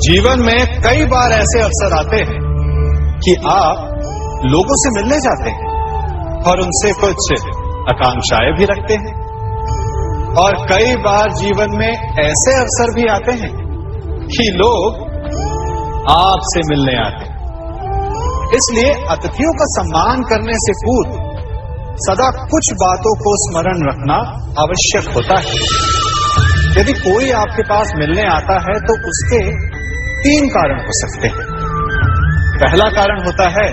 जीवन में कई बार ऐसे अवसर आते हैं कि आप लोगों से मिलने जाते हैं और उनसे कुछ आकांक्षाएं भी रखते हैं, और कई बार जीवन में ऐसे अवसर भी आते हैं कि लोग आपसे मिलने आते हैं। इसलिए अतिथियों का सम्मान करने से पूर्व सदा कुछ बातों को स्मरण रखना आवश्यक होता है। यदि कोई आपके पास मिलने आता है तो उसके 3 कारण हो सकते हैं। पहला कारण होता है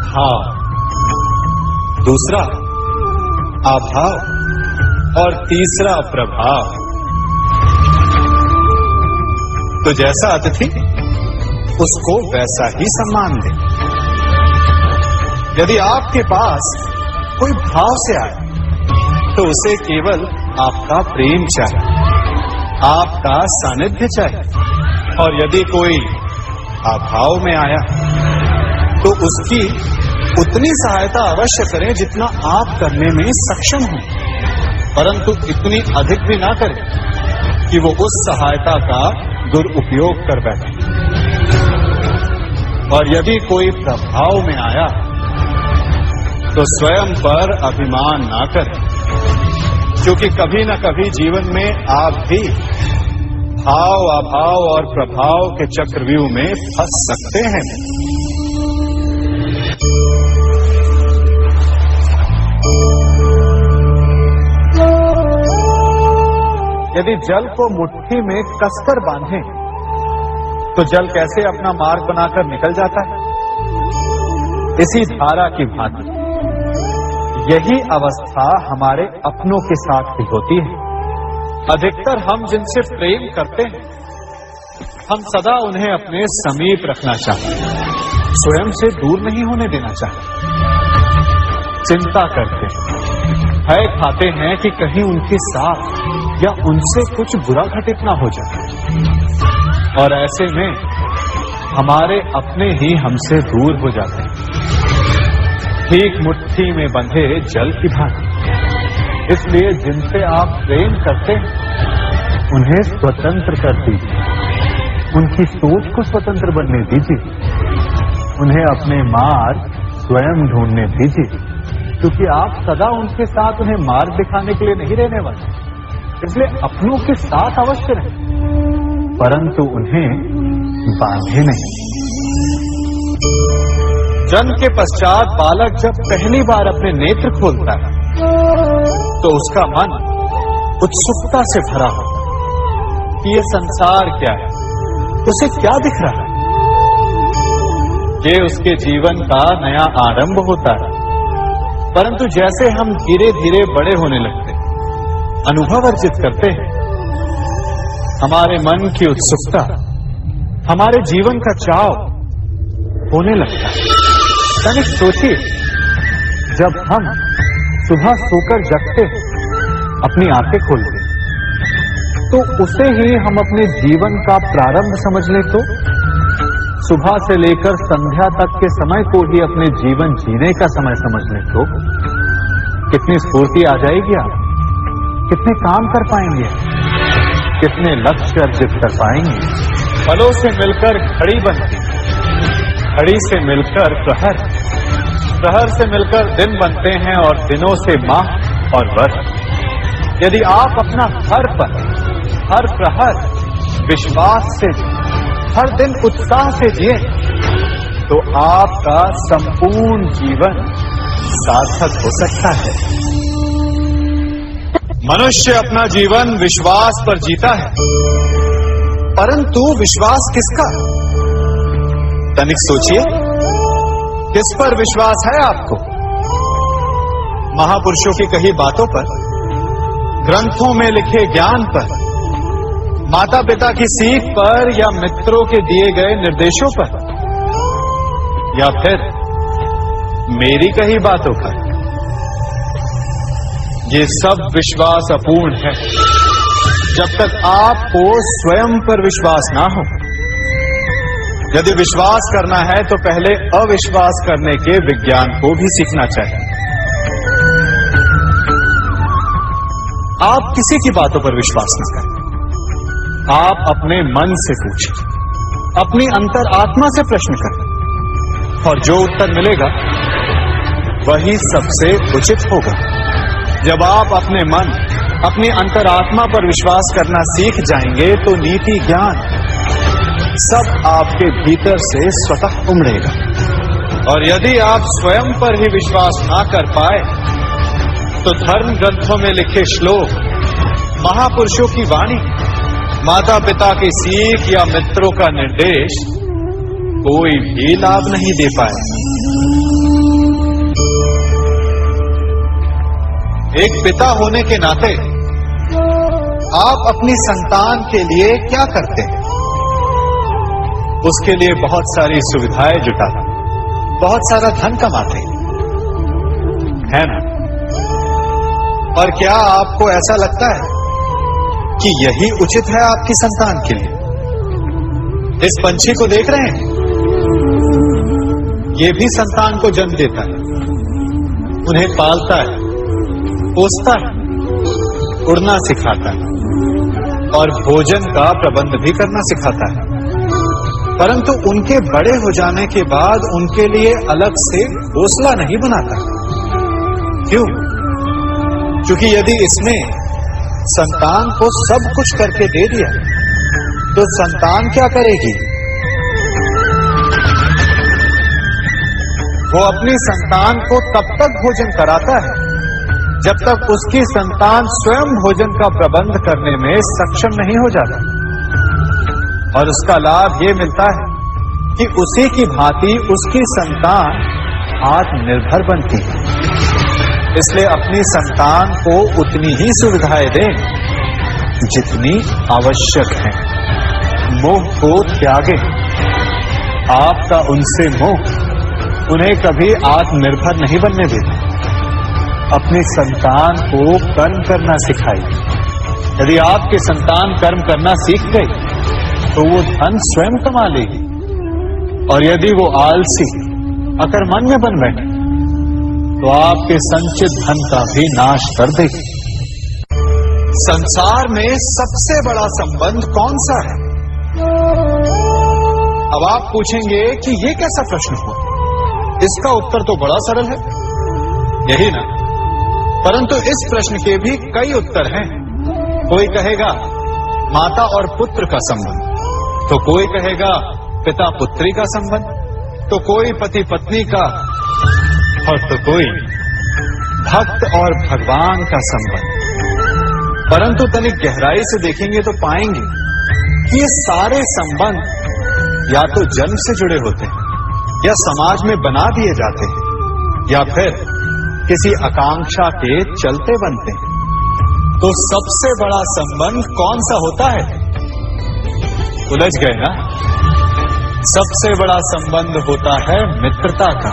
भाव, दूसरा अभाव और तीसरा प्रभाव। तो जैसा अतिथि उसको वैसा ही सम्मान दें। यदि आपके पास कोई भाव से आए तो उसे केवल आपका प्रेम चाहिए, आपका सानिध्य चाहिए, और यदि कोई अभाव में आया तो उसकी उतनी सहायता अवश्य करें जितना आप करने में सक्षम हो, परंतु इतनी अधिक भी ना करें कि वो उस सहायता का दुरुपयोग कर बैठे। और यदि कोई प्रभाव में आया तो स्वयं पर अभिमान ना करें, क्योंकि कभी न कभी जीवन में आप भी भाव, अभाव और प्रभाव के चक्रव्यूह में फंस सकते हैं। यदि जल को मुट्ठी में कसकर बांधें तो जल कैसे अपना मार्ग बनाकर निकल जाता है, इसी धारा की भांति यही अवस्था हमारे अपनों के साथ भी होती है। अधिकतर हम जिनसे प्रेम करते हैं, हम सदा उन्हें अपने समीप रखना चाहते हैं, स्वयं से दूर नहीं होने देना चाहते। चिंता करते हैं, भय खाते हैं कि कहीं उनके साथ या उनसे कुछ बुरा घटित ना हो जाए, और ऐसे में हमारे अपने ही हमसे दूर हो जाते हैं, ठीक मुट्ठी में बंधे जल की भांति। इसलिए जिनसे आप प्रेम करते हैं उन्हें स्वतंत्र कर दीजिए, उनकी सोच को स्वतंत्र बनने दीजिए, उन्हें अपने मार्ग स्वयं ढूंढने दीजिए, क्योंकि आप सदा उनके साथ उन्हें मार्ग दिखाने के लिए नहीं रहने वाले। इसलिए अपनों के साथ अवश्य रहें, परंतु उन्हें बांधे नहीं। जन्म के पश्चात बालक जब पहली बार अपने नेत्र खोलता है तो उसका मन उत्सुकता से भरा हो कि यह संसार क्या है, उसे क्या दिख रहा है। ये उसके जीवन का नया आरंभ होता है। परंतु जैसे हम धीरे धीरे बड़े होने लगते, अनुभव अर्जित करते हैं, हमारे मन की उत्सुकता, हमारे जीवन का चाव होने लगता है। तनिक सोचिए, जब हम सुबह सोकर जगते हैं, अपनी आंखें खोलते हैं, तो उसे ही हम अपने जीवन का प्रारंभ समझ लें तो सुबह से लेकर संध्या तक के समय को ही अपने जीवन जीने का समय समझ लें तो कितनी स्फूर्ति आ जाएगी। आप कितने काम कर पाएंगे, कितने लक्ष्य अर्जित कर पाएंगे। फलों से मिलकर घड़ी बनती, घड़ी से मिलकर प्रहर, प्रहर से मिलकर दिन बनते हैं, और दिनों से माह और वर्ष। यदि आप अपना हर पल, हर प्रहर विश्वास से, हर दिन उत्साह से जिए तो आपका संपूर्ण जीवन सार्थक हो सकता है। मनुष्य अपना जीवन विश्वास पर जीता है, परंतु विश्वास किसका? तनिक सोचिए, किस पर विश्वास है आपको? महापुरुषों की कही बातों पर, ग्रंथों में लिखे ज्ञान पर, माता पिता की सीख पर, या मित्रों के दिए गए निर्देशों पर, या फिर मेरी कही बातों पर? ये सब विश्वास अपूर्ण है जब तक आपको स्वयं पर विश्वास ना हो। यदि विश्वास करना है तो पहले अविश्वास करने के विज्ञान को भी सीखना चाहिए। आप किसी की बातों पर विश्वास न करें। आप अपने मन से पूछें, अपनी अंतरात्मा से प्रश्न करें, और जो उत्तर मिलेगा वही सबसे उचित होगा। जब आप अपने मन, अपनी अंतरात्मा पर विश्वास करना सीख जाएंगे तो नीति, ज्ञान सब आपके भीतर से स्वतः उमड़ेगा। और यदि आप स्वयं पर ही विश्वास ना कर पाए तो धर्म ग्रंथों में लिखे श्लोक, महापुरुषों की वाणी, माता पिता की सीख या मित्रों का निर्देश कोई भी लाभ नहीं दे पाए। एक पिता होने के नाते आप अपनी संतान के लिए क्या करते हैं? उसके लिए बहुत सारी सुविधाएं जुटाते, बहुत सारा धन कमाते हैं ना? और क्या आपको ऐसा लगता है कि यही उचित है आपकी संतान के लिए? इस पंछी को देख रहे हैं, ये भी संतान को जन्म देता है, उन्हें पालता है, पोसता है, उड़ना सिखाता है और भोजन का प्रबंध भी करना सिखाता है। परंतु उनके बड़े हो जाने के बाद उनके लिए अलग से घोंसला नहीं बनाता। क्यों? क्योंकि यदि इसने संतान को सब कुछ करके दे दिया तो संतान क्या करेगी? वो अपनी संतान को तब तक भोजन कराता है जब तक उसकी संतान स्वयं भोजन का प्रबंध करने में सक्षम नहीं हो जाता। और उसका लाभ ये मिलता है कि उसी की भांति उसकी संतान आत्मनिर्भर बनती है। इसलिए अपनी संतान को उतनी ही सुविधाएं दें जितनी आवश्यक है। मोह को त्यागें। आपका उनसे मोह उन्हें कभी आत्मनिर्भर नहीं बनने देता। अपनी संतान को कर्म करना सिखाइए। यदि आपकी संतान कर्म करना सीख गई तो वो धन स्वयं कमा लेगी, और यदि वो आलसी, अकर्मण्य बन बैठे तो आपके संचित धन का भी नाश कर देगी। संसार में सबसे बड़ा संबंध कौन सा है? अब आप पूछेंगे कि ये कैसा प्रश्न हुआ? इसका उत्तर तो बड़ा सरल है, यही ना? परंतु इस प्रश्न के भी कई उत्तर हैं। कोई कहेगा माता और पुत्र का संबंध, तो कोई कहेगा पिता पुत्री का संबंध, तो कोई पति पत्नी का, और तो कोई भक्त और भगवान का संबंध। परंतु तनिक गहराई से देखेंगे तो पाएंगे कि ये सारे संबंध या तो जन्म से जुड़े होते हैं, या समाज में बना दिए जाते हैं, या फिर किसी आकांक्षा के चलते बनते हैं। तो सबसे बड़ा संबंध कौन सा होता है? उलझ गए ना? सबसे बड़ा संबंध होता है मित्रता का,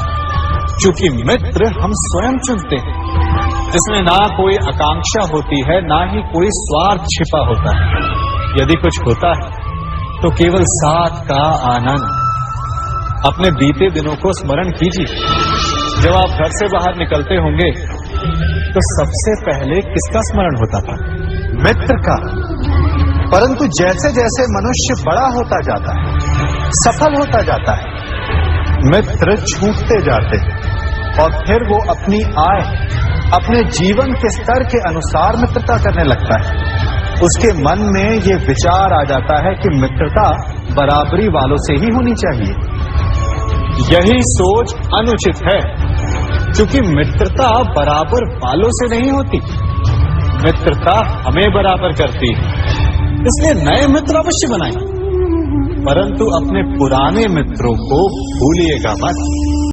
क्योंकि मित्र हम स्वयं चुनते हैं, जिसमें ना कोई आकांक्षा होती है, ना ही कोई स्वार्थ छिपा होता है। यदि कुछ होता है तो केवल साथ का आनंद। अपने बीते दिनों को स्मरण कीजिए। जब आप घर से बाहर निकलते होंगे तो सबसे पहले किसका स्मरण होता था? मित्र का। परंतु जैसे जैसे मनुष्य बड़ा होता जाता है, सफल होता जाता है, मित्र छूटते जाते हैं और फिर वो अपनी आय, अपने जीवन के स्तर के अनुसार मित्रता करने लगता है। उसके मन में ये विचार आ जाता है कि मित्रता बराबरी वालों से ही होनी चाहिए। यही सोच अनुचित है, क्योंकि मित्रता बराबर वालों से नहीं होती, मित्रता हमें बराबर करती है। इसलिए नए मित्र अवश्य बनाएं, परंतु अपने पुराने मित्रों को भूलिएगा मत।